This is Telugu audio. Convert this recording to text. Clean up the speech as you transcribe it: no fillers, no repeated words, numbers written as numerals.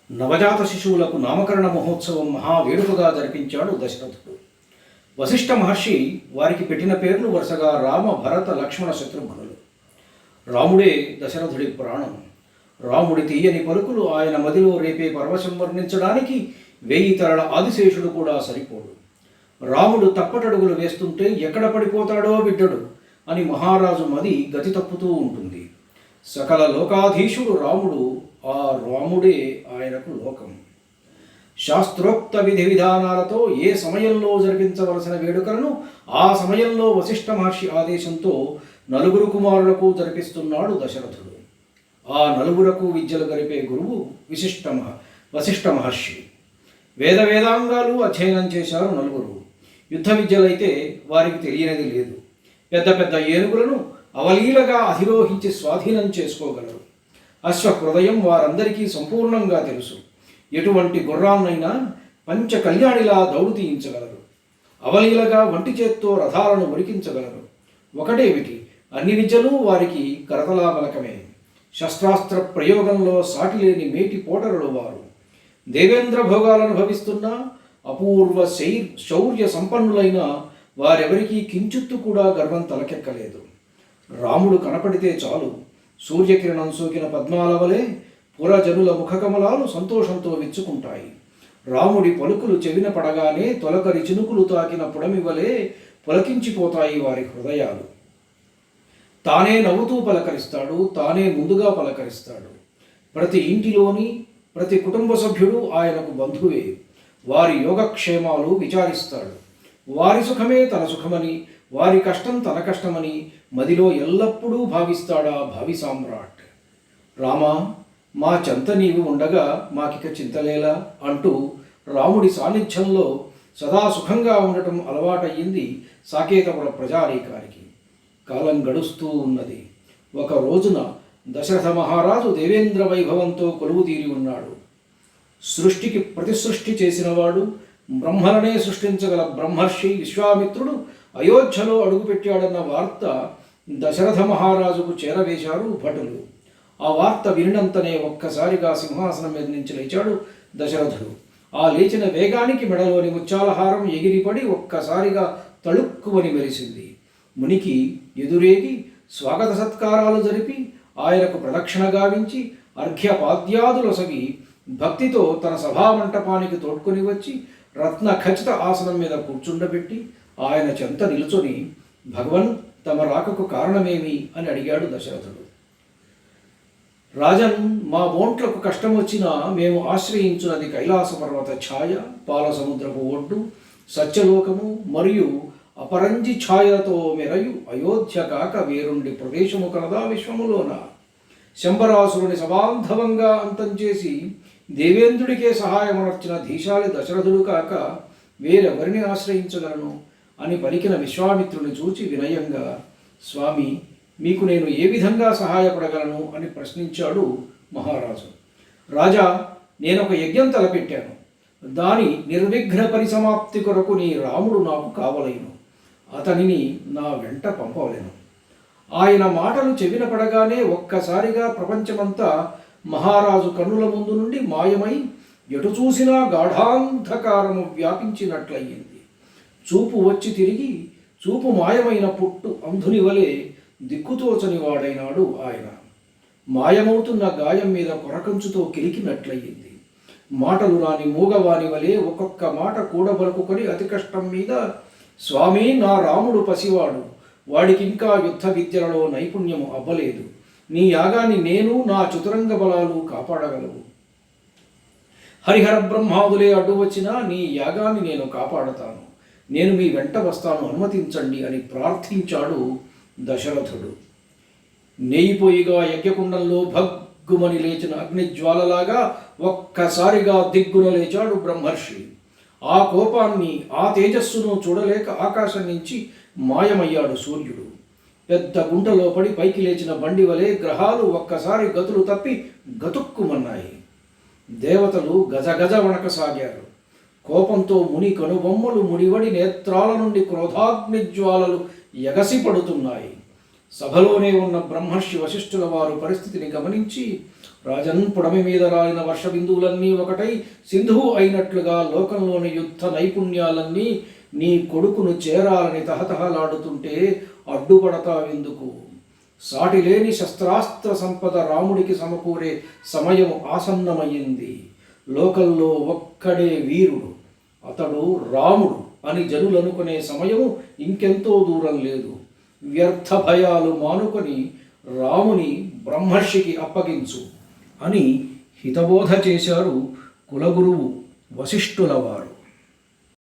నవజాత శిశువులకు నామకరణ మహోత్సవం మహావేడుకగా జరిపించాడు దశరథుడు. వశిష్ఠ మహర్షి వారికి పెట్టిన పేర్లు వరుసగా రామ, భరత, లక్ష్మణ, శత్రుఘ్నులు. రాముడే దశరథుడి ప్రాణం. రాముడి తీయని పలుకులు ఆయన మదిలో రేపే పరవశం వర్ణించడానికి 1000 తరల ఆదిశేషుడు కూడా సరిపోడు. రాముడు తప్పటడుగులు వేస్తుంటే ఎక్కడ పడిపోతాడో బిడ్డడు అని మహారాజు మది గతి తప్పుతూ ఉంటుంది. సకల లోకాధీశుడు రాముడు, ఆ రాముడే ఆయనకు లోకం. శాస్త్రోక్త విధి విధానాలతో ఏ సమయంలో జరిపించవలసిన వేడుకలను ఆ సమయంలో వశిష్ఠ మహర్షి ఆదేశంతో 4 కుమారులకు జరిపిస్తున్నాడు దశరథుడు. ఆ 4 విద్యలు గరిపే గురువు వశిష్ఠ మహర్షి. వేదాంగాలు అధ్యయనం చేశారు 4. యుద్ధ విద్యలైతే వారికి తెలియనిది లేదు. పెద్ద పెద్ద ఏనుగులను అవలీలగా అధిరోహించి స్వాధీనం చేసుకోగలరు. అశ్వహృదయం వారందరికీ సంపూర్ణంగా తెలుసు. ఎటువంటి గుర్రాన్నైనా పంచ కళ్యాణిలా దౌడు తీయించగలరు. అవలీలగా వంటి చేత్తో రథాలను ఉరికించగలరు. ఒకటేమిటి, అన్ని విద్యలు వారికి కరతలామలకమే. శస్త్రాస్త్ర ప్రయోగంలో సాటిలేని మేటి పోటరులు వారు. దేవేంద్ర భోగాలను భవిస్తున్న అపూర్వ శౌర్య సంపన్నులైన వారెవరికీ కించిత్తు కూడా గర్వం తలకెక్కలేదు. రాముడు కనపడితే చాలు, సూర్యకిరణం సోకిన పద్మాల వలె పురజనుల ముఖకమలాలు సంతోషంతో విచ్చుకుంటాయి. రాముడి పలుకులు చెవిన పడగానే తొలకరి చినుకులు తాకిన పుడమి వలె పులకించిపోతాయి వారి హృదయాలు. తానే నవ్వుతూ పలకరిస్తాడు, తానే ముందుగా పలకరిస్తాడు. ప్రతి ఇంటిలోని ప్రతి కుటుంబ సభ్యుడు ఆయనకు బంధువే. వారి యోగక్షేమాలు విచారిస్తాడు. వారి సుఖమే తన సుఖమని, వారి కష్టం తన కష్టమని మదిలో ఎల్లప్పుడూ భావిస్తాడా భావి సామ్రాట్. రామా, మా చెంత నీవు ఉండగా మాకిక చింతలేలా అంటూ రాముడి సాన్నిధ్యంలో సదా సుఖంగా ఉండటం అలవాటయ్యింది సాకేతపుర ప్రజానీకానికి. కాలం గడుస్తూ ఉన్నది. ఒక రోజున దశరథ మహారాజు దేవేంద్ర వైభవంతో కొలువు తీరి ఉన్నాడు. సృష్టికి ప్రతిసృష్టి చేసినవాడు, బ్రహ్మలనే సృష్టించగల బ్రహ్మర్షి విశ్వామిత్రుడు అయోధ్యలో అడుగుపెట్టాడన్న వార్త దశరథ మహారాజుకు చేరవేశారు భటులు. ఆ వార్త వినినంతనే ఒక్కసారిగా సింహాసనం మీద నుంచి లేచాడు దశరథుడు. ఆ లేచిన వేగానికి మెడలోని ముత్యాలహారం ఎగిరిపడి ఒక్కసారిగా తళుక్కుమని మెరిసింది. మునికి ఎదురేగి స్వాగత సత్కారాలు జరిపి ఆయనకు ప్రదక్షిణ గావించి అర్ఘ్యపాద్యాదులొసగి భక్తితో తన సభామంటపానికి తోడ్కొని వచ్చి రత్న ఖచ్చిత ఆసనం మీద కూర్చుండబెట్టి ఆయన చెంత నిలుచొని, భగవన్, తమ రాకకు కారణమేమి అని అడిగాడు దశరథుడు. రాజన్, మా బోంట్లకు కష్టం వచ్చినా మేము ఆశ్రయించున్నది కైలాస పర్వత ఛాయ, పాలసముద్రపు ఒడ్డు, సత్యలోకము మరియు అపరంజి ఛాయలతో మెరయు అయోధ్య కాక వేరుండి ప్రదేశము కలదా విశ్వములోన. శంబరాసురుని సబాంధవంగా అంతం చేసి దేవేంద్రుడికే సహాయమనర్చిన ధీశాలి దశరథుడు కాక వేరెవరిని ఆశ్రయించగలను అని పలికిన విశ్వామిత్రుని చూచి వినయంగా, స్వామి, మీకు నేను ఏ విధంగా సహాయపడగలను అని ప్రశ్నించాడు మహారాజు. రాజా, నేనొక యజ్ఞం తలపెట్టాను. దాని నిర్విఘ్న పరిసమాప్తి కొరకు నీ రాముడు నాకు కావలేను. అతనిని నా వెంట పంపవలేను. ఆయన మాటలు చెవిన పడగానే ఒక్కసారిగా ప్రపంచమంతా మహారాజు కన్నుల ముందు నుండి మాయమై ఎటు చూసినా గాఢాంధకారము వ్యాపించినట్లయింది. చూపు వచ్చి తిరిగి చూపు మాయమైన పుట్టు అంధుని వలె దిక్కుతోచని వాడైనాడు ఆయన. మాయమవుతున్న గాయం మీద కొరకంచుతో కిరికినట్లయింది. మాటలు రాని మూగవాని వలె ఒక్కొక్క మాట కూడబలుకుని అతి కష్టం మీద, స్వామి, నా రాముడు పసివాడు, వాడికింకా యుద్ధ విద్యలలో నైపుణ్యము అవ్వలేదు. నీ యాగాన్ని నేను, నా చతురంగ బలాలు కాపాడగలవు. హరిహర బ్రహ్మాదులే అడ్డు వచ్చినా నీ యాగాన్ని నేను కాపాడతాను. నేను మీ వెంట వస్తాను, అనుమతించండి అని ప్రార్థించాడు దశరథుడు. నెయ్యిపోయిగా యజ్ఞకుండంలో భగ్గుమని లేచిన అగ్నిజ్వాలలాగా ఒక్కసారిగా దిగ్గున లేచాడు బ్రహ్మర్షి. ఆ కోపాన్ని, ఆ తేజస్సును చూడలేక ఆకాశం నుంచి మాయమయ్యాడు సూర్యుడు. పెద్ద గుంటలో పడి పైకి లేచిన బండి వలె గ్రహాలు ఒక్కసారి గతులు తప్పి గతుక్కుమన్నాయి. దేవతలు గజగజ వణకసాగారు. కోపంతో ముని కనుబొమ్మలు ముడివడి నేత్రాల నుండి క్రోధాగ్నిజ్వాలలు ఎగసిపడుతున్నాయి. సభలోనే ఉన్న బ్రహ్మర్షి వశిష్ఠుల వారు పరిస్థితిని గమనించి, రాజన్, పుడమి మీద రాలిన వర్ష బిందువులన్నీ ఒకటై సింధువు అయినట్లుగా లోకంలోని యుద్ధ నైపుణ్యాలన్నీ నీ కొడుకును చేరాలని తహతహలాడుతుంటే అడ్డుపడతావెందుకు? సాటిలేని శస్త్రాస్త్ర సంపద రాముడికి సమకూరే సమయం ఆసన్నమయ్యింది. లోకంలో ఒక్కడే వీరుడు, అతడు రాముడు అని జనులనుకునే సమయము ఇంకెంతో దూరం లేదు. వ్యర్థ భయాలు మానుకొని రాముని బ్రహ్మర్షికి అప్పగించు అని హితబోధ చేశారు కులగురువు వశిష్ఠుల వారు.